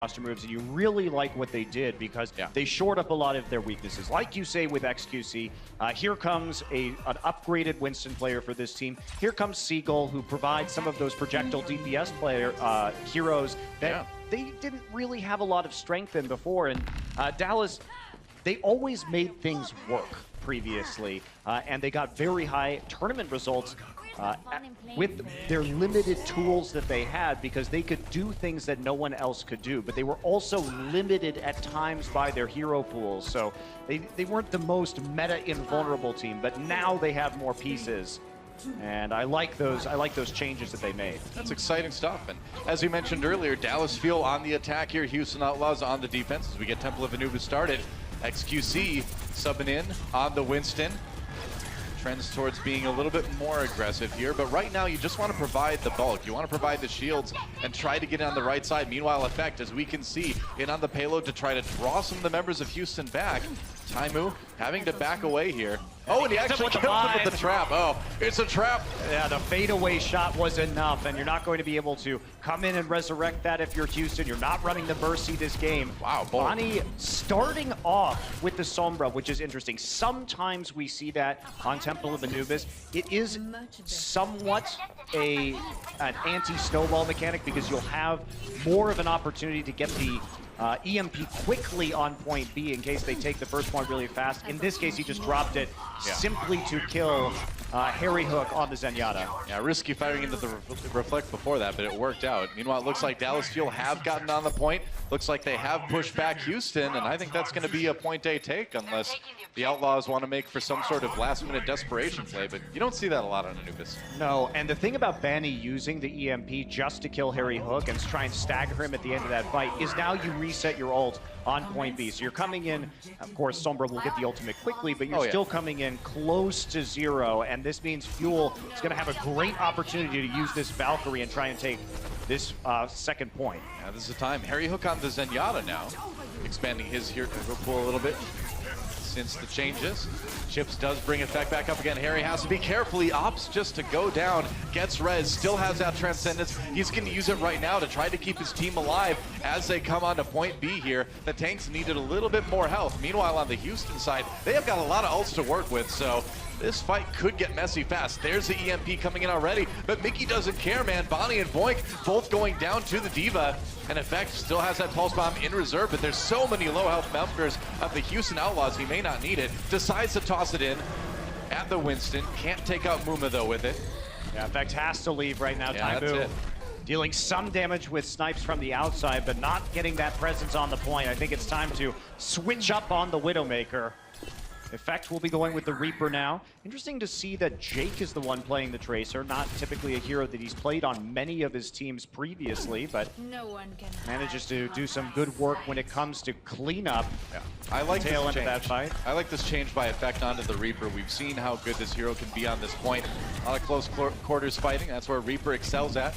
roster moves, and you really like what they did because they shored up a lot of their weaknesses. Like you say with XQC, here comes an upgraded Winston player for this team. Here comes Seagull, who provides some of those projectile DPS heroes that they didn't really have a lot of strength in before. And Dallas, they always made things work previously, and they got very high tournament results with their limited tools that they had, because they could do things that no one else could do, but they were also limited at times by their hero pools. So they weren't the most meta invulnerable team, but now they have more pieces. And I like those changes that they made. That's exciting stuff. And as we mentioned earlier, Dallas Fuel on the attack here, Houston Outlaws on the defense as we get Temple of Anubis started. XQC subbing in on the Winston. Trends towards being a little bit more aggressive here, but right now you just want to provide the bulk. You want to provide the shields and try to get it on the right side. Meanwhile, Effect, as we can see, in on the payload to try to draw some of the members of Houston back. Taimu having to back away here. Oh, and he actually killed him with the trap. Oh, it's a trap. Yeah, the fadeaway shot was enough, and you're not going to be able to come in and resurrect that if you're Houston. You're not running the Mercy this game. Wow, bold. Bonnie starting off with the Sombra, which is interesting. Sometimes we see that on Temple of Anubis. It is somewhat an anti-snowball mechanic, because you'll have more of an opportunity to get the EMP quickly on point B in case they take the first point really fast. In this case, he just dropped it simply to kill Harry Hook on the Zenyatta. Yeah, risky firing into the reflect before that, but it worked out. Meanwhile, it looks like Dallas Fuel have gotten on the point. Looks like they have pushed back Houston, and I think that's going to be a point A take unless the Outlaws want to make for some sort of last-minute desperation play, but you don't see that a lot on Anubis. No, and the thing about Banny using the EMP just to kill Harry Hook and try and stagger him at the end of that fight is now you reset your ult on point B. So you're coming in, of course, Sombra will get the ultimate quickly, but you're still coming in close to zero, and this means Fuel is going to have a great opportunity to use this Valkyrie and try and take this second point. Yeah, this is the time. Harry Hook on the Zenyatta now, expanding his hero pool a little bit since the changes. Chips does bring Effect back up again. Harry has to be careful. He opts just to go down, gets res, still has that Transcendence. He's going to use it right now to try to keep his team alive as they come on to point B here. The tanks needed a little bit more health. Meanwhile, on the Houston side, they have got a lot of ults to work with, so this fight could get messy fast. There's the EMP coming in already, but Mickey doesn't care, man. Bonnie and Boink both going down to the Diva. And Effect still has that Pulse Bomb in reserve, but there's so many low health members of the Houston Outlaws, he may not need it. Decides to toss it in at the Winston. Can't take out Muma, though, with it. Yeah, Effect has to leave right now. Taimu dealing some damage with snipes from the outside, but not getting that presence on the point. I think it's time to switch up on the Widowmaker. Effect will be going with the Reaper now. Interesting to see that Jake is the one playing the Tracer, not typically a hero that he's played on many of his teams previously, but manages to do some good work when it comes to cleanup. Yeah. I like tail end of that fight. I like this change by Effect onto the Reaper. We've seen how good this hero can be on this point. A lot of close quarters fighting. That's where Reaper excels at.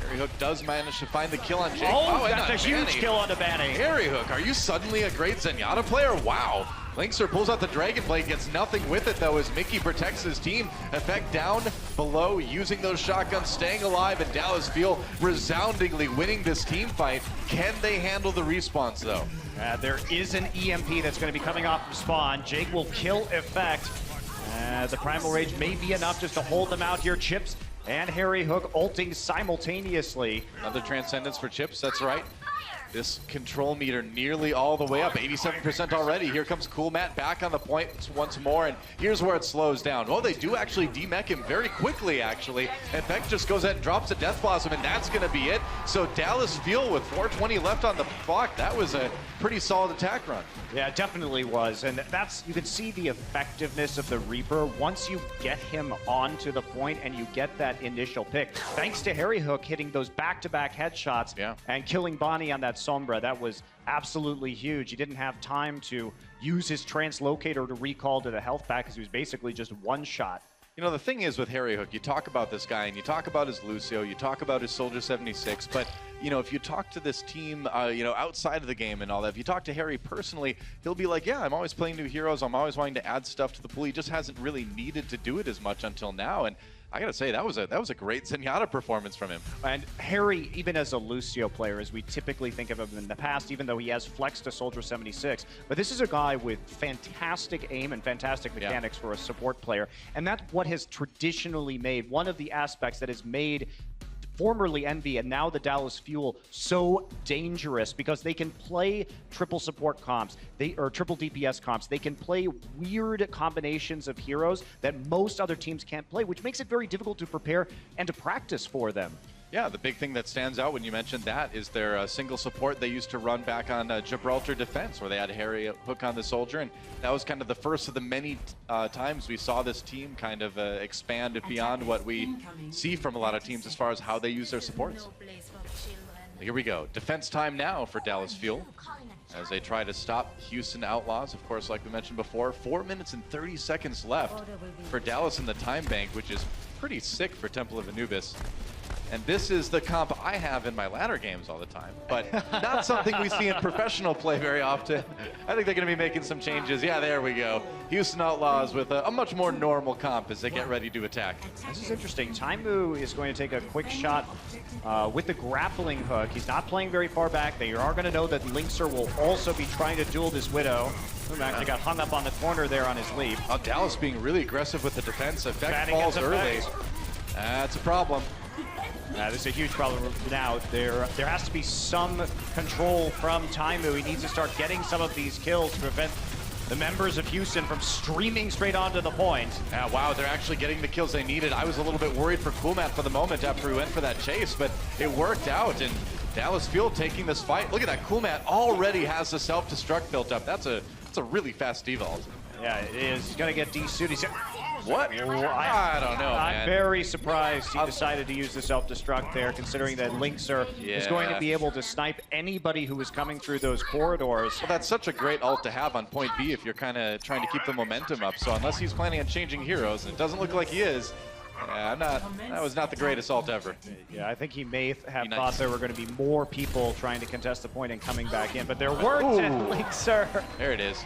Harry Hook does manage to find the kill on Jake. Oh, that's a huge kill on the Banny. Harry Hook, are you suddenly a great Zenyatta player? Wow. Linkster pulls out the Dragon Blade, gets nothing with it though as Mickey protects his team. Effect down below, using those shotguns, staying alive, and Dallas Fuel resoundingly winning this team fight. Can they handle the respawns though? There is an EMP that's going to be coming off from spawn. Jake will kill Effect. The Primal Rage may be enough just to hold them out here. Chips and Harry Hook ulting simultaneously. Another Transcendence for Chips, that's right. This control meter nearly all the way up, 87% already. Here comes Cool Matt back on the point once more, and here's where it slows down. Well, they do actually demech him very quickly, actually. Effect just goes ahead and drops a Death Blossom, and that's going to be it. So Dallas Fuel with 420 left on the clock. That was a pretty solid attack run. Yeah, it definitely was, and you can see the effectiveness of the Reaper once you get him onto the point and you get that initial pick. Thanks to Harry Hook hitting those back-to-back headshots and killing Bonnie on that Sombra. That was absolutely huge. He didn't have time to use his translocator to recall to the health pack because he was basically just one shot. You know, the thing is with Harry Hook, you talk about this guy and you talk about his Lucio, you talk about his Soldier 76, but you know, if you talk to this team, you know, outside of the game and all that, if you talk to Harry personally, he'll be like, yeah, I'm always playing new heroes. I'm always wanting to add stuff to the pool. He just hasn't really needed to do it as much until now. And I gotta say, that was a great Zenyatta performance from him. And Harry, even as a Lucio player, as we typically think of him in the past, even though he has flexed to Soldier 76, but this is a guy with fantastic aim and fantastic mechanics for a support player. And that's what has traditionally made one of the aspects that has made formerly Envy and now the Dallas Fuel so dangerous, because they can play triple support comps, or triple DPS comps. They can play weird combinations of heroes that most other teams can't play, which makes it very difficult to prepare and to practice for them. Yeah, the big thing that stands out when you mentioned that is their single support they used to run back on Gibraltar Defense, where they had Harry hook on the Soldier, and that was kind of the first of the many times we saw this team kind of expand beyond what we see from a lot of teams as far as how they use their supports. Here we go. Defense time now for Dallas Fuel as they try to stop Houston Outlaws. Of course, like we mentioned before, 4 minutes and 30 seconds left for Dallas in the time bank, which is pretty sick for Temple of Anubis. And this is the comp I have in my ladder games all the time, but not something we see in professional play very often. I think they're going to be making some changes. Yeah, there we go. Houston Outlaws with a much more normal comp as they get ready to attack. This is interesting. Taimu is going to take a quick shot with the grappling hook. He's not playing very far back. They are going to know that Linkser will also be trying to duel this Widow. Who actually got hung up on the corner there on his leap. Oh, Dallas being really aggressive with the defense. Effect falls early. That's a problem. This is a huge problem now. There has to be some control from Taimu. He needs to start getting some of these kills to prevent the members of Houston from streaming straight onto the point. Wow, they're actually getting the kills they needed. I was a little bit worried for Coolmat for the moment after he went for that chase, but it worked out, and Dallas Fuel taking this fight. Look at that, Coolmat already has the self-destruct built up. That's a really fast devault. Yeah, it is. He's gonna get desuited. What? I don't know, man. I'm very surprised he decided to use the self-destruct there, considering that Linkser is going to be able to snipe anybody who is coming through those corridors. Well, that's such a great ult to have on point B if you're kind of trying to keep the momentum up. So unless he's planning on changing heroes, and it doesn't look like he is, that was not the greatest ult ever. Yeah, I think he may have thought there were going to be more people trying to contest the point and coming back in, but there weren't, and Linkser. There it is.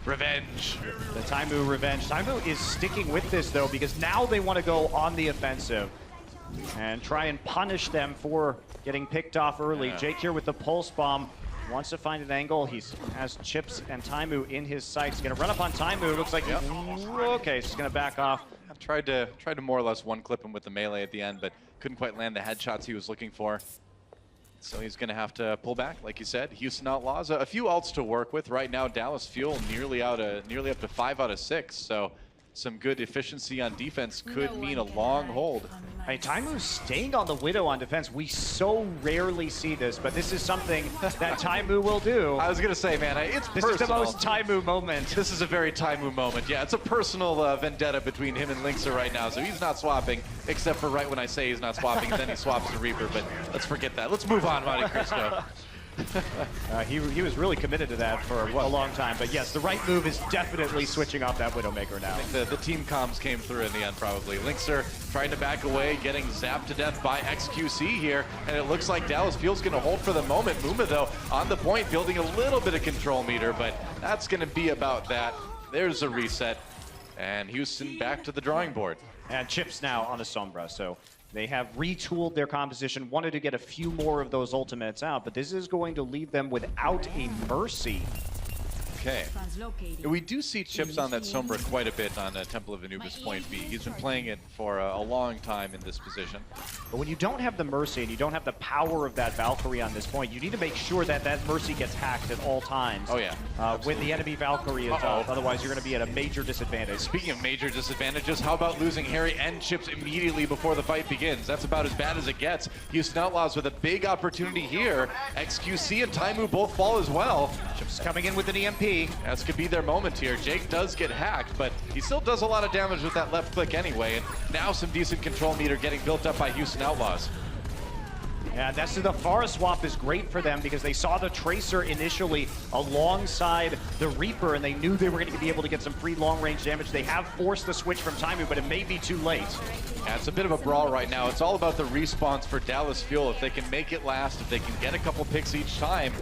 Revenge. The Taimu revenge. Taimu is sticking with this, though, because now they want to go on the offensive and try and punish them for getting picked off early. Jake here with the pulse bomb wants to find an angle. He has Chips and Taimu in his sights. He's going to run up on Taimu. Looks like, okay, so he's going to back off. I tried to more or less one-clip him with the melee at the end, but couldn't quite land the headshots he was looking for. So he's going to have to pull back, like you said. Houston Outlaws, a few ults to work with right now. Dallas Fuel nearly up to 5 out of 6. So some good efficiency on defense could mean a long hold. I mean, Taimu's staying on the Widow on defense. We so rarely see this, but this is something that Taimu will do. I was going to say, man, it's personal. This is the most Taimu moment. This is a very Taimu moment. Yeah, it's a personal vendetta between him and Linkser right now, so he's not swapping, except for right when I say he's not swapping, and then he swaps to Reaper, but let's forget that. Let's move on, Monte Cristo. He was really committed to that for a long time, but yes, the right move is definitely switching off that Widowmaker now. I think the team comms came through in the end, probably. Linkser trying to back away, getting zapped to death by XQC here, and it looks like Dallas Fuel's going to hold for the moment. Muma, though, on the point, building a little bit of control meter, but that's going to be about that. There's a reset, and Houston back to the drawing board. And Chips now on a Sombra, so they have retooled their composition, wanted to get a few more of those ultimates out, but this is going to leave them without a Mercy. Okay. We do see Chips on that Sombra quite a bit on Temple of Anubis point B. He's been playing it for a long time in this position. But when you don't have the Mercy and you don't have the power of that Valkyrie on this point, you need to make sure that that Mercy gets hacked at all times. Oh, yeah. When the enemy Valkyrie is up. Otherwise, you're going to be at a major disadvantage. Speaking of major disadvantages, how about losing Harry and Chips immediately before the fight begins? That's about as bad as it gets. Houston Outlaws with a big opportunity here. XQC and Taimu both fall as well. Chips coming in with an EMP. This could be their moment here. Jake does get hacked, but he still does a lot of damage with that left click anyway. And now some decent control meter getting built up by Houston Outlaws. Yeah, that's the Forest swap is great for them because they saw the Tracer initially alongside the Reaper and they knew they were going to be able to get some free long-range damage. They have forced the switch from Taimu, but it may be too late. Yeah, it's a bit of a brawl right now. It's all about the respawns for Dallas Fuel. If they can make it last, if they can get a couple picks each time.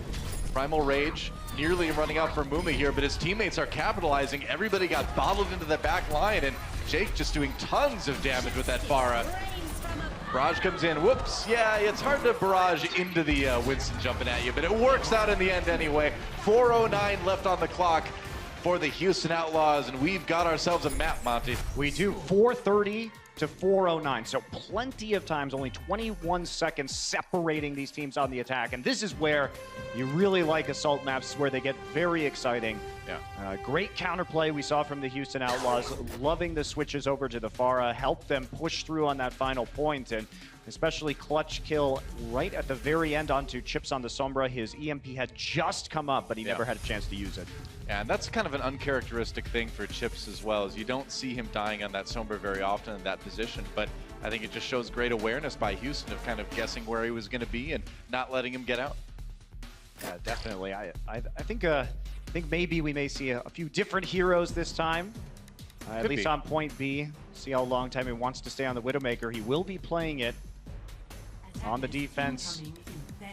Primal Rage nearly running out for Muma here, but his teammates are capitalizing. Everybody got bottled into the back line, and Jake just doing tons of damage with that Pharah. Barrage comes in, whoops, yeah, it's hard to barrage into the Winston jumping at you, but it works out in the end anyway. 4:09 left on the clock for the Houston Outlaws, and we've got ourselves a map, Monty. We do 4:30 to 4:09, so plenty of times, only 21 seconds separating these teams on the attack, and this is where you really like assault maps, where they get very exciting. Yeah. Great counterplay we saw from the Houston Outlaws, loving the switches over to the Pharah, helped them push through on that final point, and especially clutch kill right at the very end onto Chips on the Sombra. His EMP had just come up, but he never had a chance to use it. Yeah, and that's kind of an uncharacteristic thing for Chips as well, is you don't see him dying on that Sombra very often in that position, but I think it just shows great awareness by Houston of kind of guessing where he was going to be and not letting him get out. Yeah, definitely. I think maybe we may see a few different heroes this time, at least on point B. See how long time he wants to stay on the Widowmaker. He will be playing it on the defense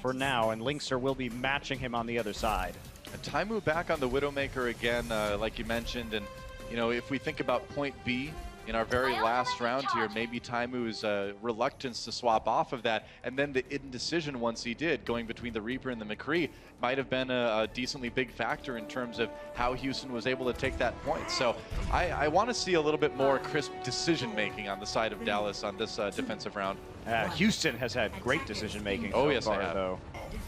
for now, and Linkser will be matching him on the other side. And Taimu back on the Widowmaker again, like you mentioned, and you know, if we think about point B in our very last round here, maybe Taimu's reluctance to swap off of that, and then the indecision once he did, going between the Reaper and the McCree, might have been a decently big factor in terms of how Houston was able to take that point. So I want to see a little bit more crisp decision making on the side of Dallas on this defensive round. Houston has had great decision making Oh, so yes, far, they have. though.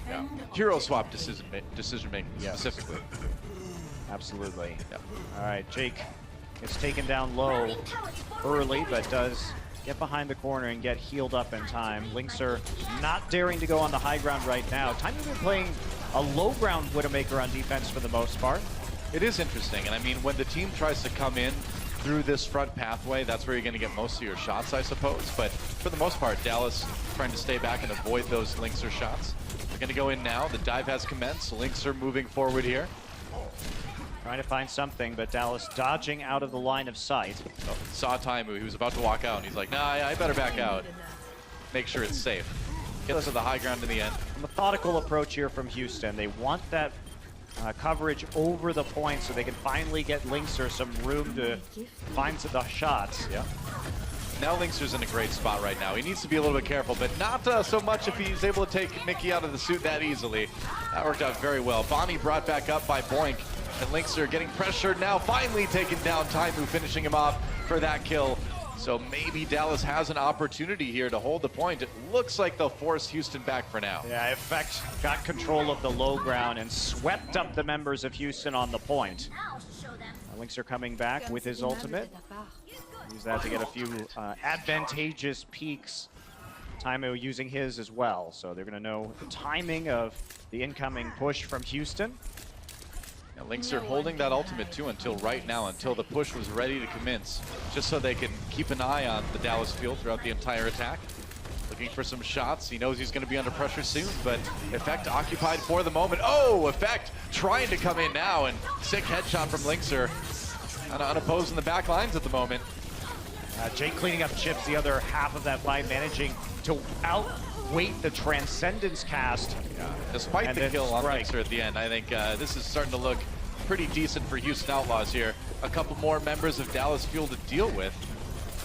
Yeah. Hero swap decision making specifically. Absolutely. Yeah. All right, Jake gets taken down low early, but does get behind the corner and get healed up in time. Linkser not daring to go on the high ground right now. Taimu been playing a low ground Widowmaker on defense for the most part. It is interesting, and I mean, when the team tries to come in through this front pathway, that's where you're going to get most of your shots, I suppose. But for the most part, Dallas trying to stay back and avoid those Linkser shots. They're going to go in now. The dive has commenced. Linkser moving forward here. Trying to find something, but Dallas dodging out of the line of sight. Oh, saw Taimu. He was about to walk out, and he's like, nah, I better back out. Make sure it's safe. Gets to the high ground in the end. A methodical approach here from Houston. They want that coverage over the point so they can finally get Linkser some room to find the shots. Yeah. Now Linkser's in a great spot right now. He needs to be a little bit careful, but not so much if he's able to take Mickey out of the suit that easily. That worked out very well. Bonnie brought back up by Boink, and Linkser getting pressured now, finally taking down Taimu, finishing him off for that kill. So maybe Dallas has an opportunity here to hold the point. It looks like they'll force Houston back for now. Yeah, Effect got control of the low ground and swept up the members of Houston on the point. Linkser coming back with his ultimate. Use that to get a few advantageous peaks. Taimu using his as well. So they're going to know the timing of the incoming push from Houston. Now Linkser holding that ultimate too until right now, until the push was ready to commence, just so they can keep an eye on the Dallas field throughout the entire attack. Looking for some shots. He knows he's going to be under pressure soon, but Effect occupied for the moment. Oh, Effect trying to come in now, and sick headshot from Linkser. Unopposed in the back lines at the moment. Jake cleaning up Chips, the other half of that line, managing to outweight the Transcendence cast. Yeah. Despite the kill on Linkser at the end, I think this is starting to look pretty decent for Houston Outlaws here. A couple more members of Dallas Fuel to deal with.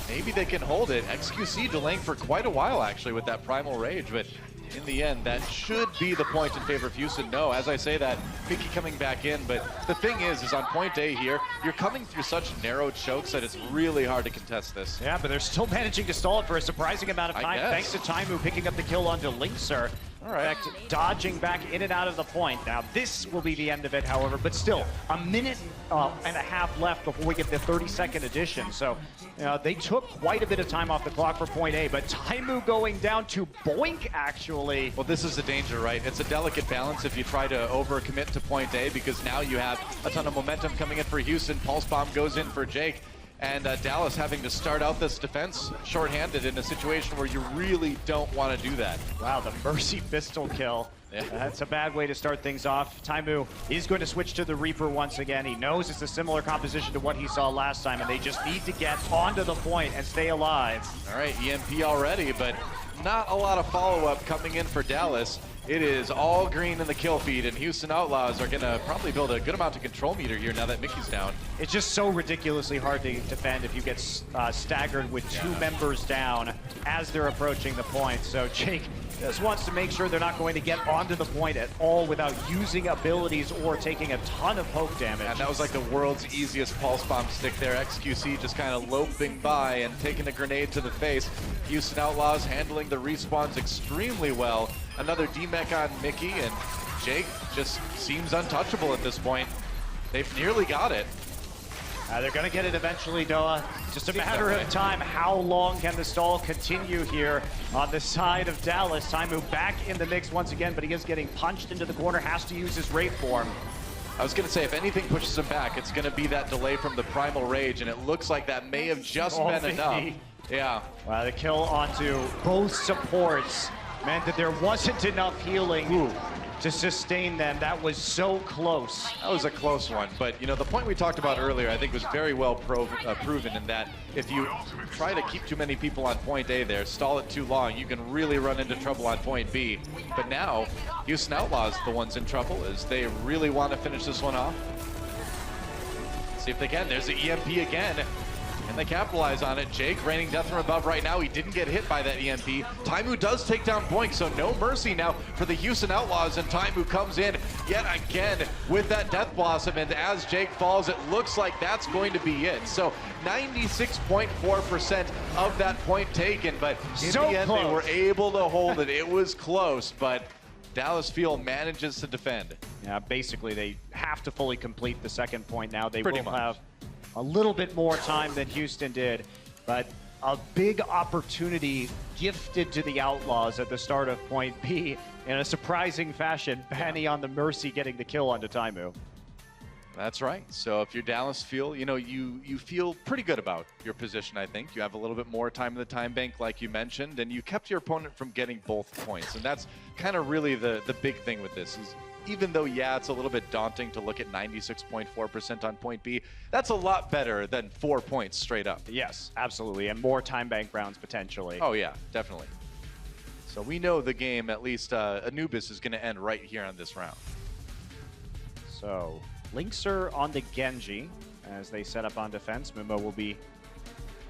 Maybe they can hold it. XQC delaying for quite a while, actually, with that Primal Rage, but in the end, that should be the point in favor of Houston. No, as I say that, Mickey coming back in, but the thing is on point A here, you're coming through such narrow chokes that it's really hard to contest this. Yeah, but they're still managing to stall it for a surprising amount of time, thanks to Taimu picking up the kill onto Linkser. All right. Effect dodging back in and out of the point. Now, this will be the end of it, however, but still, a minute and a half left before we get the 30-second addition. So, they took quite a bit of time off the clock for point A, but Taimu going down to Boink, actually. Well, this is the danger, right? It's a delicate balance if you try to overcommit to point A, because now you have a ton of momentum coming in for Houston. Pulse Bomb goes in for Jake. And Dallas having to start out this defense shorthanded in a situation where you really don't want to do that. Wow, the Mercy pistol kill. Yeah. That's a bad way to start things off. Taimu is going to switch to the Reaper once again. He knows it's a similar composition to what he saw last time, and they just need to get onto the point and stay alive. All right, EMP already, but not a lot of follow-up coming in for Dallas. It is all green in the kill feed, and Houston Outlaws are going to probably build a good amount of control meter here now that Mickey's down. It's just so ridiculously hard to defend if you get staggered with two members down as they're approaching the point. So Jake just wants to make sure they're not going to get onto the point at all without using abilities or taking a ton of poke damage. And that was like the world's easiest pulse bomb stick there. XQC just kind of loping by and taking a grenade to the face. Houston Outlaws handling the respawns extremely well. Another D-mech on Mickey, and Jake just seems untouchable at this point. They've nearly got it. They're going to get it eventually, Doa. Just a matter of time. How long can the stall continue here on the side of Dallas? Taimu back in the mix once again, but he is getting punched into the corner, has to use his Wraith form. I was going to say, if anything pushes him back, it's going to be that delay from the Primal Rage, and it looks like that may have just been enough. Yeah. The kill onto both supports meant that there wasn't enough healing to sustain them. That was so close. That was a close one, but you know, the point we talked about earlier I think was very well proven in that if you try to keep too many people on point A there, stall it too long, you can really run into trouble on point B. But now, Houston Outlaws the ones in trouble as they really want to finish this one off. See if they can. There's the EMP again. And they capitalize on it. Jake raining death from above right now. He didn't get hit by that EMP. Taimu does take down Boink, so no mercy now for the Houston Outlaws, and Taimu comes in yet again with that Death Blossom, and as Jake falls, it looks like that's going to be it. So 96.4% of that point taken, but in the end, they were able to hold it. It was close, but Dallas Fuel manages to defend. Yeah, basically they have to fully complete the second point now. They Pretty will much have a little bit more time than Houston did, but a big opportunity gifted to the Outlaws at the start of point B in a surprising fashion. Banny on the Mercy getting the kill onto Taimu. That's right. So if you're Dallas Fuel, you know, you feel pretty good about your position, I think. You have a little bit more time in the time bank, like you mentioned, and you kept your opponent from getting both points. And that's kind of really the big thing with this is, even though, yeah, it's a little bit daunting to look at 96.4% on point B, that's a lot better than 4 points straight up. Yes, absolutely, and more time bank rounds potentially. Oh yeah, definitely. So we know the game, at least Anubis, is going to end right here on this round. So Linkser on the Genji as they set up on defense. Mumo will be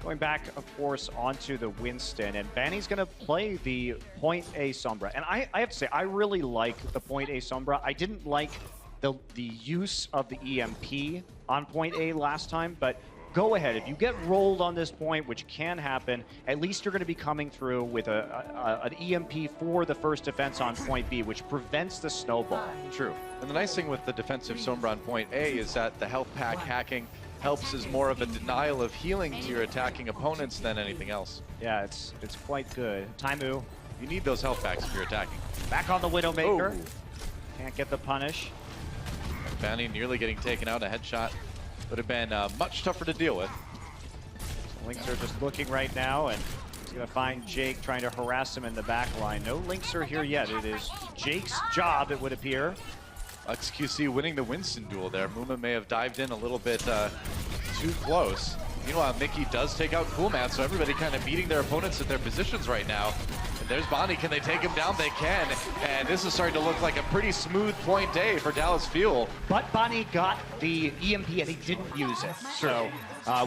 going back, of course, onto the Winston, and Banny's going to play the point A Sombra. And I have to say, I really like the point A Sombra. I didn't like the use of the EMP on point A last time, but go ahead. If you get rolled on this point, which can happen, at least you're going to be coming through with an EMP for the first defense on point B, which prevents the snowball. True. And the nice thing with the defensive Sombra on point A is that the health pack hacking helps as more of a denial of healing to your attacking opponents than anything else. Yeah, it's quite good. Taimu. You need those health packs if you're attacking. Back on the Widowmaker. Can't get the punish. Banny nearly getting taken out. A headshot would have been much tougher to deal with. So Linkser just looking right now, and he's going to find Jake trying to harass him in the back line. No Linkser here yet. It is Jake's job, it would appear. XQC winning the Winston duel there. Muma may have dived in a little bit too close. Meanwhile, Mickey does take out Coolmat, so everybody kind of beating their opponents at their positions right now. And there's Bonnie. Can they take him down? They can. And this is starting to look like a pretty smooth point day for Dallas Fuel. But Bonnie got the EMP and he didn't use it. So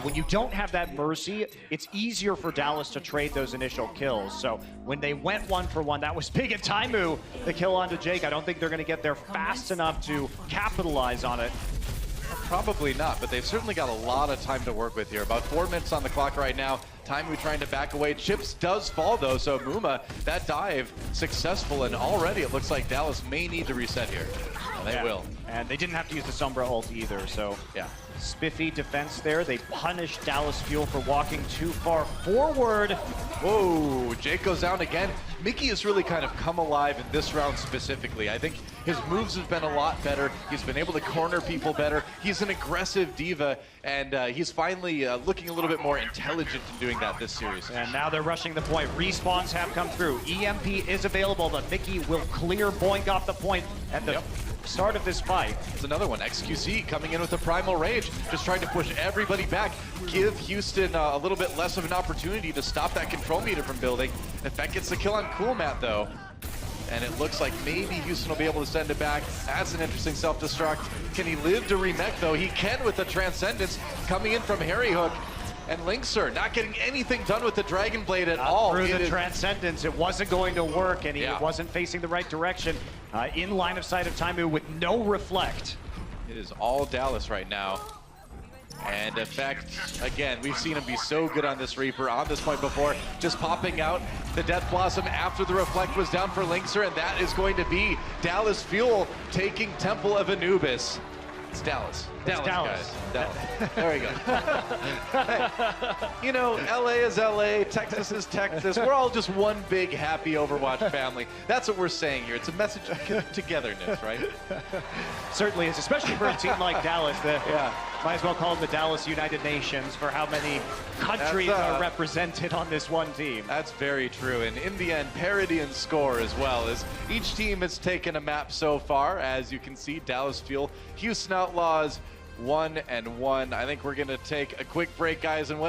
when you don't have that Mercy, it's easier for Dallas to trade those initial kills. So when they went 1-for-1, that was big. And Taimu, the kill onto Jake, I don't think they're going to get there fast enough to capitalize on it. Probably not, but they've certainly got a lot of time to work with here. About 4 minutes on the clock right now. Taimu trying to back away. Chips does fall though, so Muma, that dive successful, and already it looks like Dallas may need to reset here. And they will. And they didn't have to use the Sombra ult either, so yeah. Spiffy defense there. They punished Dallas Fuel for walking too far forward. Whoa, Jake goes down again. Mickey has really kind of come alive in this round specifically. I think his moves have been a lot better. He's been able to corner people better. He's an aggressive diva, and he's finally looking a little bit more intelligent in doing that this series. And now they're rushing the point. Respawns have come through. EMP is available, but Mickey will clear Boink off the point at the start of this fight. There's another one. XQC coming in with a Primal Rage, just trying to push everybody back, give Houston a little bit less of an opportunity to stop that control meter from building. Effect gets the kill on Coolmat though. and it looks like maybe Houston will be able to send it back. That's an interesting self-destruct. Can he live to remech, though? He can with the Transcendence coming in from Harry Hook. And Linkser not getting anything done with the Dragon Blade at all. Through the Transcendence, it wasn't going to work, and he wasn't facing the right direction. In line of sight of Taimu with no reflect. It is all Dallas right now. And Effect, again, we've seen him be so good on this Reaper on this point before, just popping out the Death Blossom after the reflect was down for Linkser, and that is going to be Dallas Fuel taking Temple of Anubis. It's Dallas. Dallas, guys. Dallas. There we go. Hey, you know, LA is LA, Texas is Texas. We're all just one big happy Overwatch family. That's what we're saying here. It's a message of togetherness, right? Certainly is, especially for a team like Dallas. Might as well call them the Dallas United Nations for how many countries are represented on this one team. That's very true. And in the end, parity and score as well, as each team has taken a map so far. As you can see, Dallas Fuel, Houston Outlaws, 1-1. I think we're going to take a quick break, guys, and when